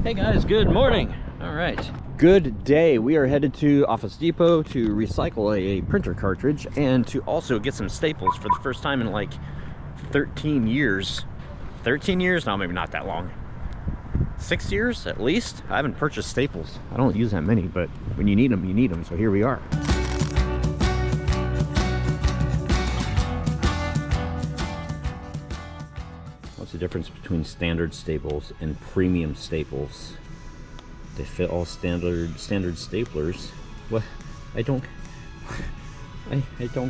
Hey guys, good morning. All right, good day. We are headed to Office Depot to recycle a printer cartridge and to also get some staples for the first time in like 13 years. 13 years? No, maybe not that long. 6 years at least. I haven't purchased staples. I don't use that many, but when you need them, you need them. So here we are. What's the difference between standard staples and premium staples? They fit all standard staplers. What? I don't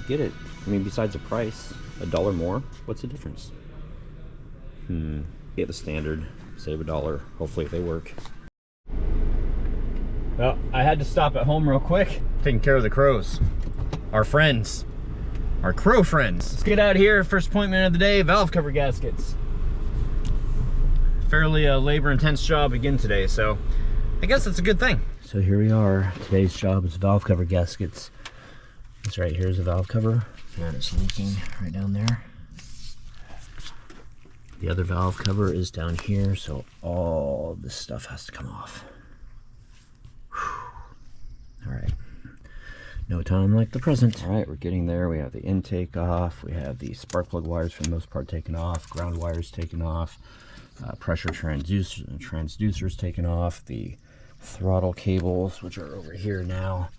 get it. I mean, besides the price, $1 more. What's the difference? Get the standard, save $1. Hopefully they work. Well, I had to stop at home real quick, taking care of the crows. Our friends, our crow friends. Let's get out here. First appointment of the day: valve cover gaskets. Fairly labor-intense job again today, so I guess it's a good thing. So here we are. Today's job is valve cover gaskets. This right here is a valve cover, and it's leaking right down there. The other valve cover is down here, so all this stuff has to come off. All right, no time like the present. All right, we're getting there. We have the intake off. We have the spark plug wires for the most part taken off. Ground wires taken off. Pressure transducers taken off. The throttle cables, which are over here now,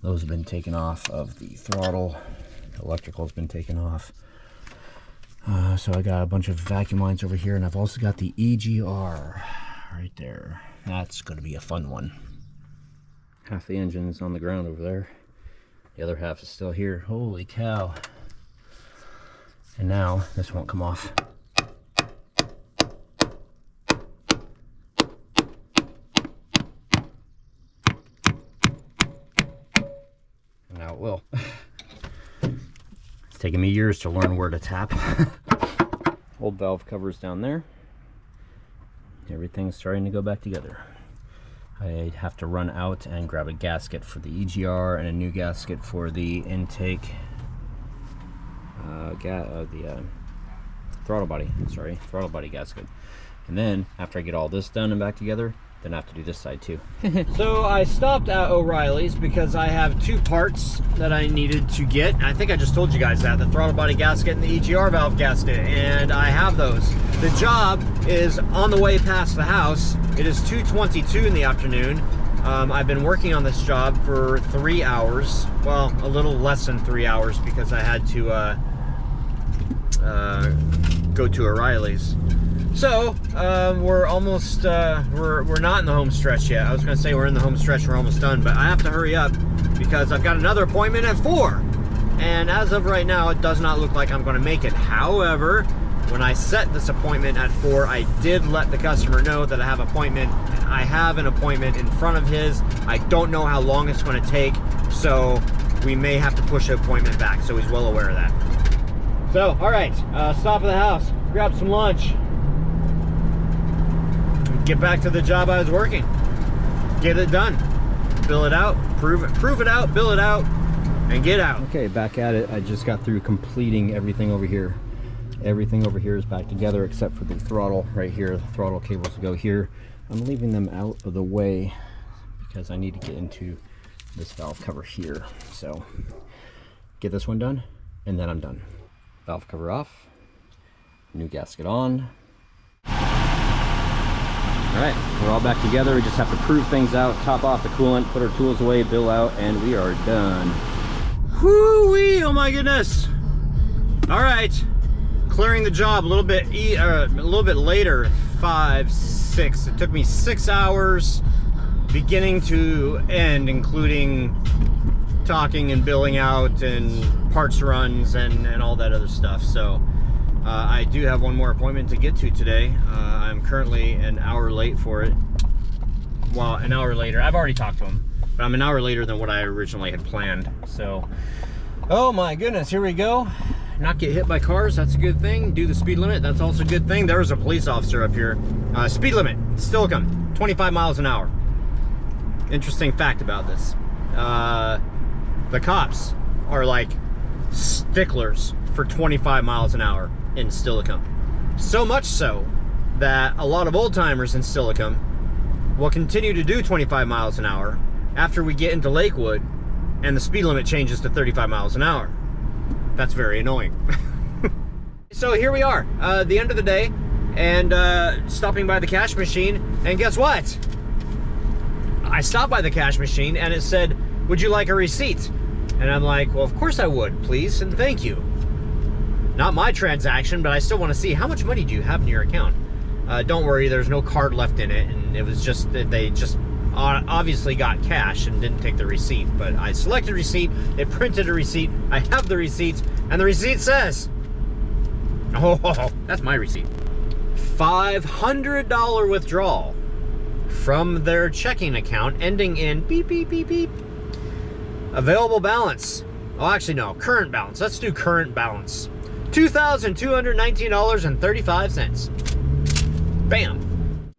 those have been taken off of the throttle. Electrical has been taken off. So I got a bunch of vacuum lines over here, and I've also got the EGR right there. That's going to be a fun one. Half the engine is on the ground over there. The other half is still here. Holy cow. And now this won't come off. Now it will. It's taken me years to learn where to tap. Old valve covers down there. Everything's starting to go back together. I have to run out and grab a gasket for the EGR and a new gasket for the intake, the throttle body. Sorry, throttle body gasket. And then after I get all this done and back together, then I have to do this side too. So I stopped at O'Reilly's because I have two parts that I needed to get. I think I just told you guys that, the throttle body gasket and the EGR valve gasket, and I have those. The job is on the way past the house. It is 2:22 in the afternoon. I've been working on this job for 3 hours. Well, a little less than 3 hours because I had to go to O'Reilly's. So we're almost we're not in the home stretch yet. I was gonna say we're in the home stretch, we're almost done, but I have to hurry up because I've got another appointment at 4, and as of right now it does not look like I'm gonna make it. However, when I set this appointment at 4, I did let the customer know that I have an appointment. I have an appointment in front of his. I don't know how long it's going to take, so we may have to push the appointment back, so he's well aware of that. So, all right, stop at the house, grab some lunch, get back to the job I was working, get it done, bill it out, prove it out, bill it out, and get out. Okay, back at it. I just got through completing everything over here. Everything over here is back together except for the throttle right here. The throttle cables go here. I'm leaving them out of the way because I need to get into this valve cover here. So get this one done and then I'm done. Valve cover off, new gasket on. All right, we're all back together. We just have to prove things out, top off the coolant, put our tools away, bill out, and we are done. Whoo-wee, oh my goodness. All right. Clearing the job a little bit later, 5, 6. It took me 6 hours beginning to end, including talking and billing out and parts runs and all that other stuff. So I do have one more appointment to get to today. I'm currently an hour late for it. Well, an hour later. I've already talked to him, but I'm an hour later than what I originally had planned. So, oh my goodness, here we go. Not get hit by cars, that's a good thing. Do the speed limit, that's also a good thing. There was a police officer up here. Speed limit, still come, 25 miles an hour. Interesting fact about this. The cops are like sticklers for 25 miles an hour in Stillicum. So much so that a lot of old timers in Stillicum will continue to do 25 miles an hour after we get into Lakewood and the speed limit changes to 35 miles an hour. That's very annoying. So here we are, the end of the day, and stopping by the cash machine, and guess what? I stopped by the cash machine and it said, would you like a receipt? And I'm like, well, of course I would, please, and thank you. Not my transaction, but I still want to see how much money do you have in your account. Don't worry, there's no card left in it, and it was just that they just obviously got cash and didn't take the receipt. But I selected receipt, it printed a receipt, I have the receipt, and the receipt says, oh, that's my receipt. $500 withdrawal from their checking account ending in beep, beep, beep, beep. Available balance. Oh, actually, no, current balance. Let's do current balance. $2,219.35. Bam.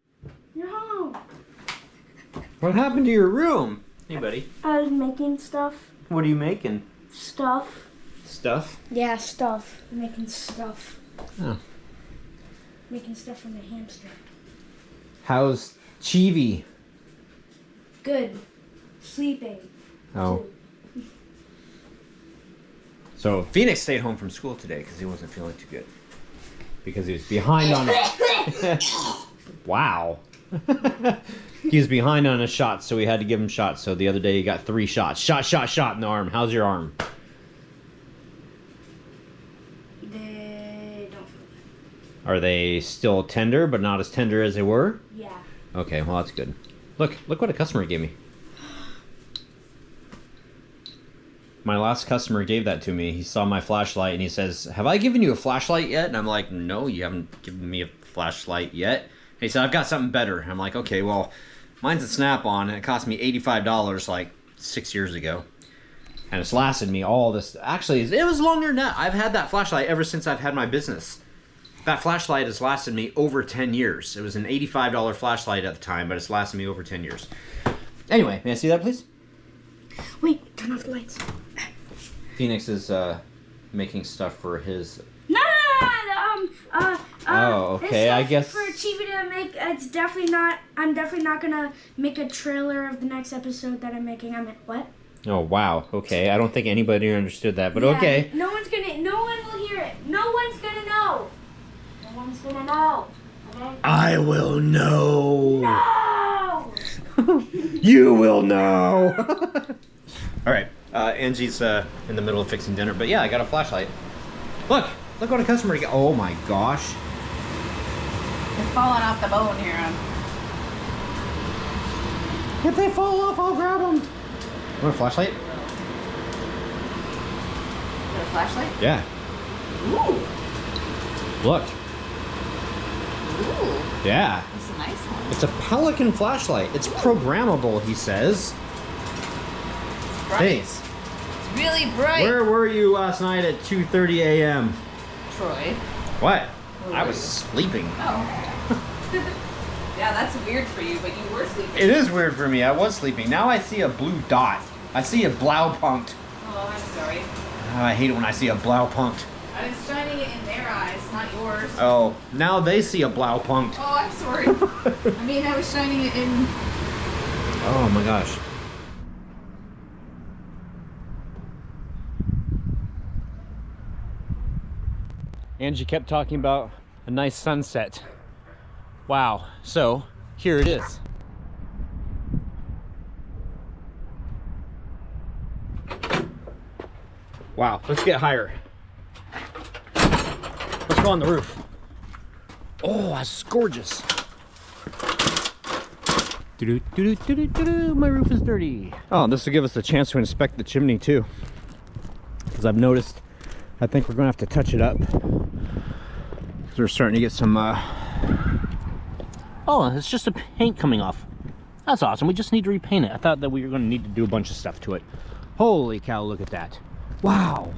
You're home. What happened to your room? Hey, buddy. I was making stuff. What are you making? Stuff. Stuff? Yeah, stuff. I'm making stuff. Oh. Making stuff from the hamster. How's Chivi? Good. Sleeping. Oh. So Phoenix stayed home from school today because he wasn't feeling too good. Because he was behind on... Wow. He was behind on a shot, so we had to give him shots. So the other day he got 3 shots. Shot in the arm. How's your arm? They don't feel good. Are they still tender, but not as tender as they were? Yeah. Okay, well that's good. Look what a customer gave me. My last customer gave that to me. He saw my flashlight and he says, have I given you a flashlight yet? And I'm like, no, you haven't given me a flashlight yet. And he said, I've got something better. And I'm like, okay, well, mine's a Snap-on and it cost me $85 like 6 years ago. And it's lasted me all this. Actually, it was longer than that. I've had that flashlight ever since I've had my business. That flashlight has lasted me over 10 years. It was an $85 flashlight at the time, but it's lasted me over 10 years. Anyway, may I see that, please? Wait, turn off the lights. Phoenix is making stuff for his... No. Oh, okay, I guess... For Chibi to make, it's definitely not, I'm definitely not gonna make a trailer of the next episode that I'm making. I'm what? Oh, wow, okay. I don't think anybody understood that, but yeah, okay. No one will hear it. No one's gonna know. No one's gonna know. Okay? I will know. No! You will know. All right, Angie's in the middle of fixing dinner, but yeah, I got a flashlight. Look what a customer got. Oh my gosh. They're falling off the bone here. If they fall off, I'll grab them. You want a flashlight? Is it a flashlight? Yeah. Ooh. Look. Ooh. Yeah. That's a nice one. It's a Pelican flashlight. It's programmable, he says. It's bright. Hey. It's really bright. Where were you last night at 2:30 a.m.? Troy. What? Where I were was you? sleeping. Oh. Yeah, that's weird for you, but you were sleeping. It is weird for me. I was sleeping. Now I see a blue dot. I see a blaupunkt. Oh, I'm sorry. Oh, I hate it when I see a blaupunkt. I was shining it in their eyes, not yours. Oh, now they see a blaupunkt. Oh, I'm sorry. I mean, I was shining it in... Oh my gosh. Angie kept talking about a nice sunset. Wow, so here it is. Wow, let's get higher. Let's go on the roof. Oh, that's gorgeous. My roof is dirty. Oh, this will give us a chance to inspect the chimney too. Because I've noticed, I think we're gonna have to touch it up. Because we're starting to get some, oh, it's just a paint coming off. That's awesome, we just need to repaint it. I thought that we were gonna need to do a bunch of stuff to it. Holy cow, look at that. Wow.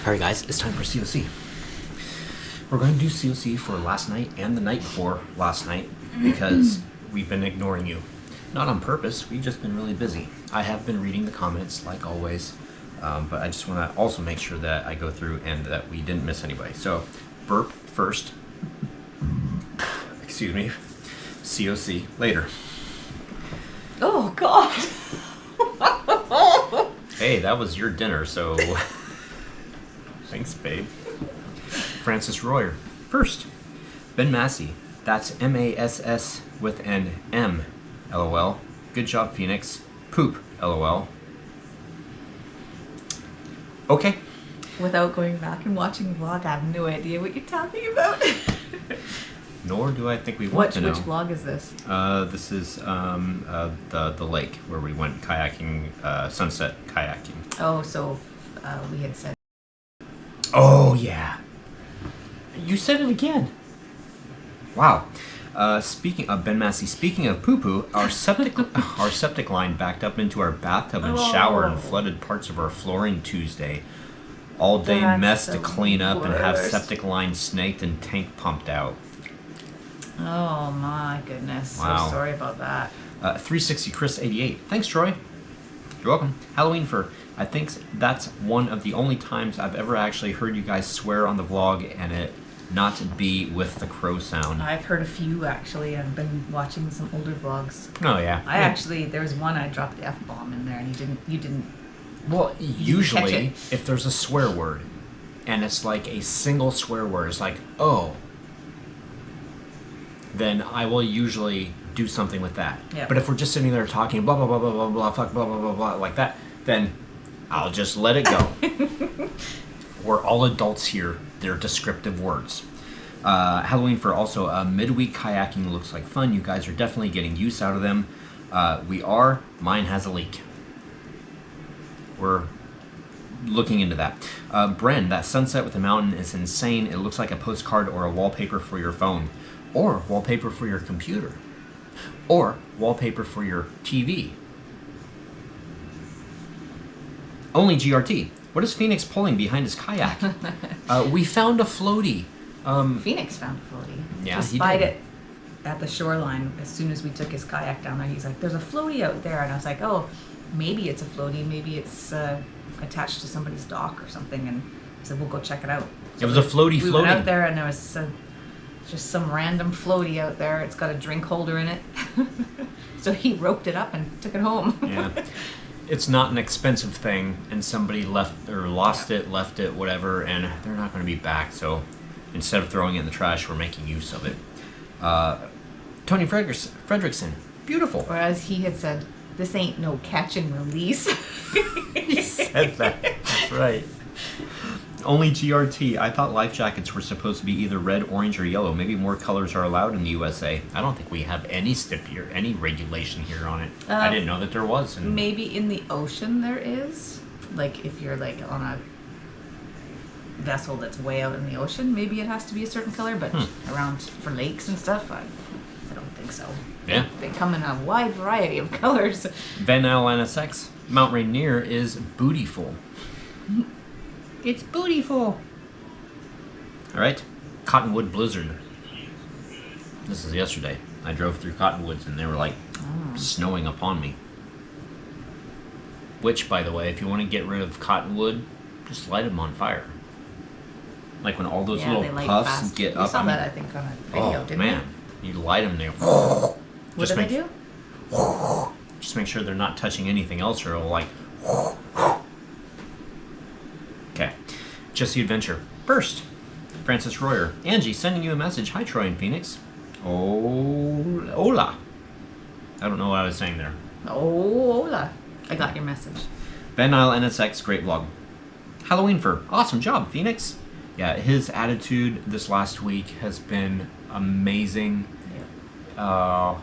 All right, guys, it's time for COC. We're going to do COC for last night and the night before last night because we've been ignoring you. Not on purpose, we've just been really busy. I have been reading the comments like always, but I just want to also make sure that I go through and that we didn't miss anybody. So, burp first. Excuse me. COC later. Oh, God. Hey, that was your dinner, so thanks, babe. Francis Royer. First, Ben Massey. That's M-A-S-S with an M. LOL. Good job, Phoenix. Poop. LOL. Okay. Without going back and watching the vlog, I have no idea what you're talking about. Nor do I think we want to know. Which vlog is this? This is the lake where we went kayaking, sunset kayaking. Oh, so we had said. Oh, yeah. You said it again. Wow. Speaking of Ben Massey, speaking of poo-poo, our septic line backed up into our bathtub and shower and flooded parts of our flooring Tuesday. All day mess to clean up and have septic line snaked and tank pumped out. Oh my goodness. Wow. So sorry about that. 360 Chris 88. Thanks, Troy. You're welcome. Halloween fur. I think that's one of the only times I've ever actually heard you guys swear on the vlog and it not be with the crow sound. I've heard a few actually. I've been watching some older vlogs. Oh yeah. Actually, there was one I dropped the F-bomb in there and you didn't. Well, usually catch it. if there's a swear word and it's like a single swear word, it's like, oh, then I will usually do something with that. Yep. But if we're just sitting there talking blah blah blah blah blah blah fuck blah blah blah blah like that, then I'll just let it go. We're all adults here. They're descriptive words. Halloween for also midweek kayaking looks like fun. You guys are definitely getting use out of them. We are. Mine has a leak. We're looking into that. Bren, that sunset with the mountain is insane. It looks like a postcard or a wallpaper for your phone. Or wallpaper for your computer. Or wallpaper for your TV. Only GRT. What is Phoenix pulling behind his kayak? We found a floaty. Phoenix found a floaty. Yeah, he he spied did. it at the shoreline as soon as we took his kayak down there. He's like, "There's a floaty out there," and I was like, "Oh, maybe it's a floaty. Maybe it's attached to somebody's dock or something." And he said, "We'll go check it out." So It was a floaty we went floating. out there, and there was just some random floaty out there. It's got a drink holder in it. So he roped it up and took it home. Yeah. It's not an expensive thing, and somebody left or lost it, left it, whatever, and they're not going to be back. So instead of throwing it in the trash, we're making use of it. Tony Fredrickson, beautiful. Whereas he had said, "This ain't no catch and release." He said that. That's right. Only GRT. I thought life jackets were supposed to be either red, orange, or yellow. Maybe more colors are allowed in the USA. I don't think we have any any regulation here on it. I didn't know that there was. And Maybe in the ocean there is. Like if you're like on a vessel that's way out in the ocean, maybe it has to be a certain color. But around for lakes and stuff, I don't think so. Yeah. They come in a wide variety of colors. Van Al NSX. Mount Rainier is bootyful. It's bootyful. All right. Cottonwood Blizzard. This is yesterday. I drove through Cottonwoods and they were like snowing upon me. Which, by the way, if you want to get rid of cottonwood, just light them on fire. Like when all those little they light puffs fast. get We up. saw that, I think, on a video, didn't man. You light them, they we? What did they do? Just make sure they're not touching anything else or it'll like... Okay. Jesse Adventure. First, Francis Royer. Angie, sending you a message. Hi, Troy and Phoenix. Oh, hola. I don't know what I was saying there. Oh, hola. I got your message. Ben Nile NSX, great vlog. Halloween fur. Awesome job, Phoenix. Yeah, his attitude this last week has been amazing. Yeah.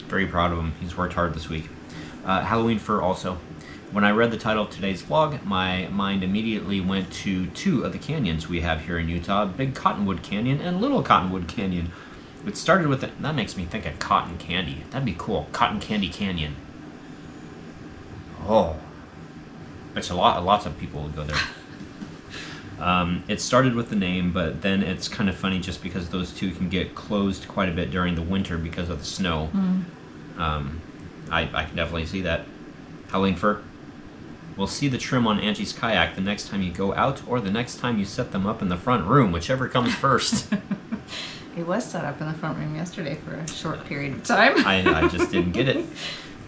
Very proud of him. He's worked hard this week. Halloween fur also. When I read the title of today's vlog, my mind immediately went to two of the canyons we have here in Utah, Big Cottonwood Canyon and Little Cottonwood Canyon. It started with it. That makes me think of cotton candy. That'd be cool. Cotton Candy Canyon. Oh. Lots of people would go there. It started with the name, but then it's kind of funny just because those two can get closed quite a bit during the winter because of the snow. I can definitely see that. Howling Fur. We'll see the trim on Angie's kayak the next time you go out or the next time you set them up in the front room, whichever comes first. It was set up in the front room yesterday for a short period of time. I just didn't get it.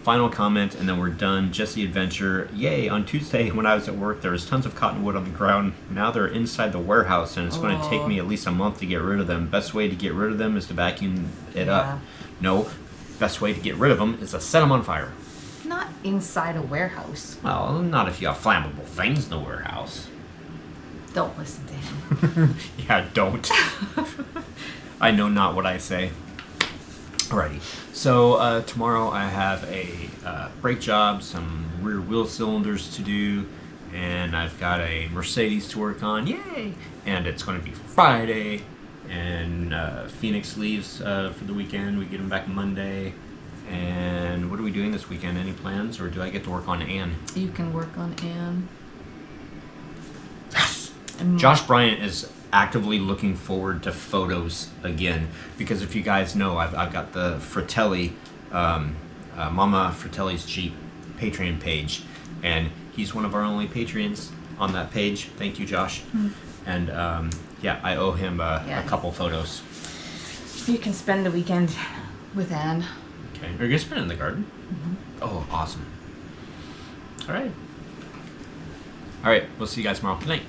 Final comment, and then we're done. Jesse Adventure. Yay, on Tuesday when I was at work, there was tons of cottonwood on the ground. Now they're inside the warehouse, and it's going to take me at least a month to get rid of them. Best way to get rid of them is to vacuum it up. No, best way to get rid of them is to set them on fire. Not inside a warehouse. Well, not if you have flammable things in the warehouse. Don't listen to him. Yeah, don't. I know not what I say. Alrighty, so tomorrow I have a brake job, some rear wheel cylinders to do, and I've got a Mercedes to work on, yay! And it's going to be Friday, and Phoenix leaves for the weekend. We get him back Monday. And what are we doing this weekend? Any plans, or do I get to work on Anne? You can work on Anne. Yes! Josh Bryant is actively looking forward to photos again, because if you guys know, I've got the Fratelli, Mama Fratelli's Jeep Patreon page, and he's one of our only Patreons on that page. Thank you, Josh. And yeah, I owe him a couple photos. You can spend a weekend with Anne. Okay, are you gonna spend it in the garden? Oh, awesome. All right, we'll see you guys tomorrow. Good night.